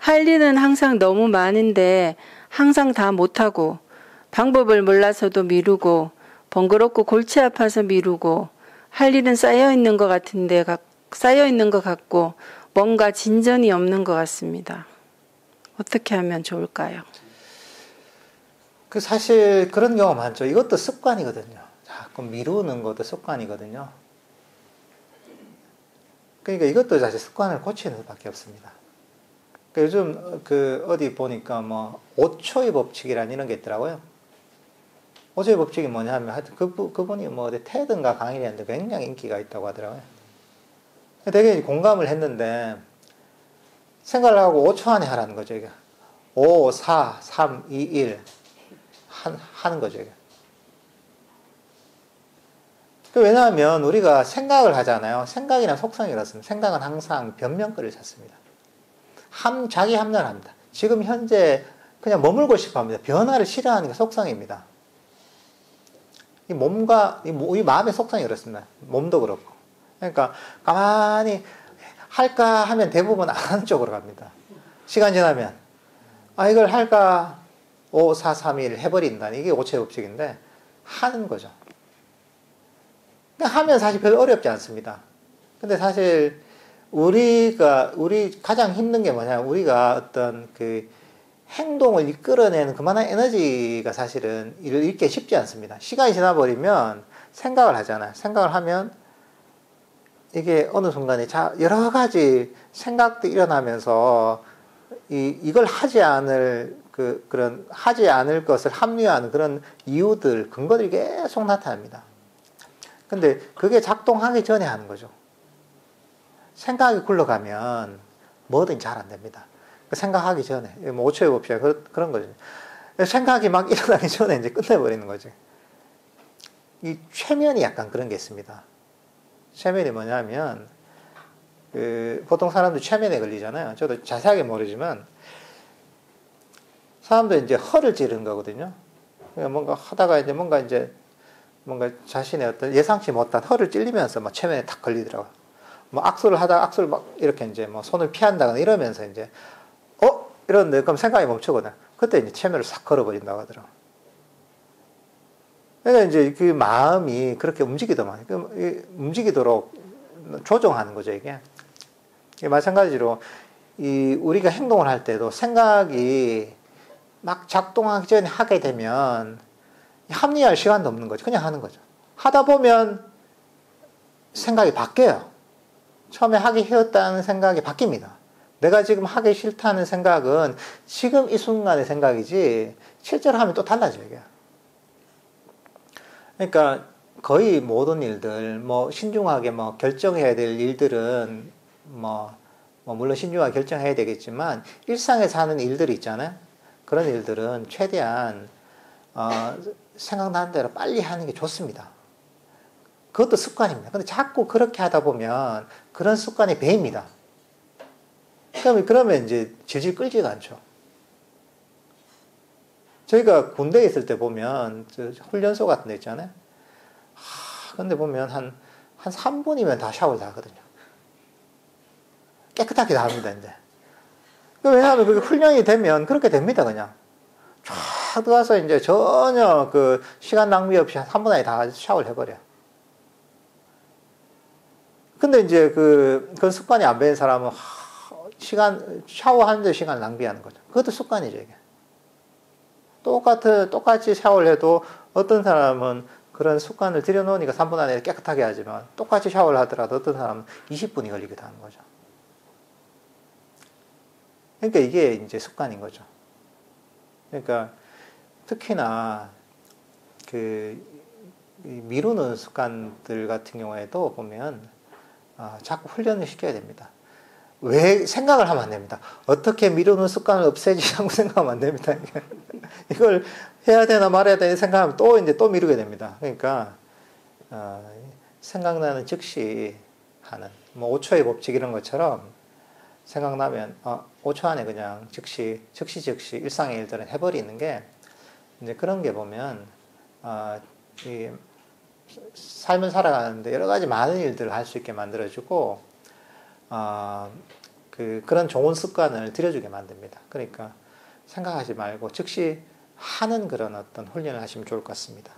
할 일은 항상 너무 많은데 항상 다 못하고 방법을 몰라서도 미루고 번거롭고 골치 아파서 미루고 할 일은 쌓여 있는 것 같은데 쌓여 있는 것 같고 뭔가 진전이 없는 것 같습니다. 어떻게 하면 좋을까요? 그 사실 그런 경우가 많죠. 이것도 습관이거든요. 자꾸 미루는 것도 습관이거든요. 그러니까 이것도 사실 습관을 고치는 수밖에 없습니다. 그러니까 요즘 어디 보니까 뭐 5초의 법칙이라는 이런 게 있더라고요. 5초의 법칙이 뭐냐면 하여튼 그분이 뭐 어디 테드인가 강의를 했는데 굉장히 인기가 있다고 하더라고요. 되게 공감을 했는데 생각을 하고 5초 안에 하라는 거죠. 이게 5, 4, 3, 2, 1 하는 거죠. 이게. 왜냐하면 우리가 생각을 하잖아요. 생각이란 속성이 그렇습니다. 생각은 항상 변명거리를 찾습니다. 자기 합리화를 합니다. 지금 현재 그냥 머물고 싶어 합니다. 변화를 싫어하는 게 속성입니다. 이 몸과 이 마음의 속성이 그렇습니다. 몸도 그렇고. 그러니까 가만히 할까 하면 대부분 안 하는 쪽으로 갑니다. 시간 지나면 이걸 할까 5, 4, 3, 1 해버린다. 이게 5초의 법칙인데 하는 거죠. 하면 사실 별로 어렵지 않습니다. 근데 사실 우리 가장 힘든 게 뭐냐, 우리가 어떤 그 행동을 이끌어내는 그만한 에너지가 사실은 잃기 쉽지 않습니다. 시간이 지나버리면 생각을 하잖아요. 생각을 하면 이게 어느 순간에 여러 가지 생각도 일어나면서 이걸 하지 않을 하지 않을 것을 합리화하는 그런 이유들, 근거들이 계속 나타납니다. 근데 그게 작동하기 전에 하는 거죠. 생각이 굴러가면 뭐든 잘 안 됩니다. 생각하기 전에, 뭐 5초의 법칙, 그런 거죠. 생각이 막 일어나기 전에 이제 끝내버리는 거죠. 이 최면이 약간 그런 게 있습니다. 최면이 뭐냐면, 보통 사람들 최면에 걸리잖아요. 저도 자세하게 모르지만, 사람들 이제 허를 찌르는 거거든요. 그러니까 뭔가 하다가 뭔가 자신의 어떤 예상치 못한 허를 찔리면서 막 최면에 탁 걸리더라고요. 뭐 악수를 하다가 악수를 막 이렇게 이제 뭐 손을 피한다거나 이러면서 이제 이러는데 그럼 생각이 멈추거든. 그때 이제 최면을 싹 걸어버린다고 하더라고요. 그러니까 이제 그 마음이 그렇게 움직이도록 조정하는 거죠, 이게. 마찬가지로 우리가 행동을 할 때도 생각이 막 작동하기 전에 하게 되면 합리화할 시간도 없는 거죠. 그냥 하는 거죠. 하다 보면 생각이 바뀌어요. 처음에 하기 싫었다는 생각이 바뀝니다. 내가 지금 하기 싫다는 생각은 지금 이 순간의 생각이지 실제로 하면 또 달라져요. 이게. 그러니까 거의 모든 일들, 뭐 신중하게 뭐 결정해야 될 일들은 물론 신중하게 결정해야 되겠지만 일상에서 하는 일들이 있잖아요. 그런 일들은 최대한 생각나는 대로 빨리 하는 게 좋습니다. 그것도 습관입니다. 근데 자꾸 그렇게 하다 보면 그런 습관이 배입니다. 그러면 이제 질질 끌지가 않죠. 저희가 군대에 있을 때 보면 훈련소 같은 데 있잖아요. 근데 보면 한 3분이면 다 샤워를 다 하거든요. 깨끗하게 다 합니다, 이제. 왜냐하면 그게 훈련이 되면 그렇게 됩니다, 그냥. 쫙 들어가서 이제 전혀 시간 낭비 없이 한 3분 안에 다 샤워를 해버려요. 근데 이제 그 습관이 안 배는 사람은 샤워하는데 시간 낭비하는 거죠. 그것도 습관이죠, 이게. 똑같이 샤워를 해도 어떤 사람은 그런 습관을 들여놓으니까 3분 안에 깨끗하게 하지만 똑같이 샤워를 하더라도 어떤 사람은 20분이 걸리기도 하는 거죠. 그러니까 이게 이제 습관인 거죠. 그러니까 특히나 미루는 습관들 같은 경우에도 보면 자꾸 훈련을 시켜야 됩니다. 왜 생각을 하면 안 됩니다. 어떻게 미루는 습관을 없애지라고 생각하면 안 됩니다. 이걸 해야 되나 말아야 되나 생각하면 또 미루게 됩니다. 그러니까 생각나는 즉시 하는 5초의 법칙 이런 것처럼 생각나면 5초 안에 그냥 즉시 일상의 일들은 해버리는 게 이제 그런 게 보면 이 삶을 살아가는데 여러 가지 많은 일들을 할 수 있게 만들어주고 그런 좋은 습관을 들여주게 만듭니다. 그러니까 생각하지 말고 즉시 하는 그런 어떤 훈련을 하시면 좋을 것 같습니다.